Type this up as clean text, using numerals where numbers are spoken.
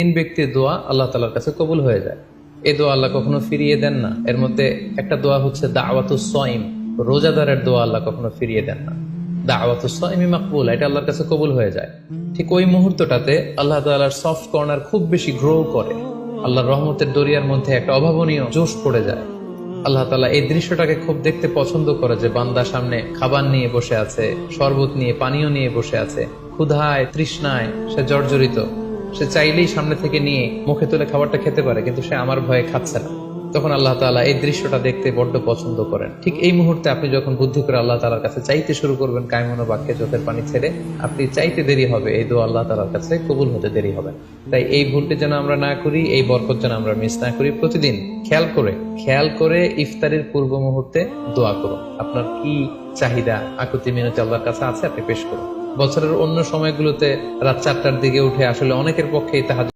তিন ব্যক্তির দোয়া আল্লাহ তাআলার কাছে কবুল হয়ে যায়। এই দোয়া আল্লাহ কখনো ফিরিয়ে দেন না। এর মধ্যে একটা দোয়া হচ্ছে দাওয়াতুস সাইম, রোজাদারের দোয়া আল্লাহ কখনো ফিরিয়ে দেন না। দাওয়াতুস সাইমি মাকবুল, এটা আল্লাহর কাছে কবুল হয়ে যায়। ঠিক ওই মুহূর্তটাতে আল্লাহ তাআলার সফট কর্নার খুব বেশি গ্রো করে, আল্লাহর রহমতের দরিয়ার মধ্যে একটা অভাবনীয় জোশ পড়ে যায়। আল্লাহ তাআলা এই দৃশ্যটাকে খুব দেখতে পছন্দ করে যে বান্দা সামনে খাবার নিয়ে বসে আছে, শরবত নিয়ে, পানীয় নিয়ে বসে আছে, ক্ষুধায় তৃষ্ণায় সে জর্জরিত, সে চাইলেই সামনে থেকে নিয়ে মুখে তুলে খাবারটা খেতে পারে, কিন্তু সে আমার ভয়ে খাচ্ছে না। তখন আল্লাহ তাআলা এই দৃশ্যটা দেখতে বড্ড পছন্দ করেন। ঠিক এই মুহূর্তে আপনি যখন বুদ্ধি করে আল্লাহ তাআলার কাছে চাইতে শুরু করবেন, কায়মনো বাক্যে চোখের পানি ছেড়ে, আপনি চাইতে দেরি হবে, এই দোয়া আল্লাহ তাআলার কাছে কবুল হতে দেরি হবে। তাই এই ভুলটি যেন আমরা না করি, এই বরকত যেন আমরা মিস না করি। প্রতিদিন খেয়াল করে ইফতারের পূর্ব মুহূর্তে দোয়া করুন। আপনার কি চাহিদা, আকুতি মিনতি আল্লাহর কাছে আছে, আপনি পেশ করুন। বছরের অন্য সময়গুলোতে রাত 4টার দিকে উঠে আসলে অনেকের পক্ষেই তাহাজ্জুদ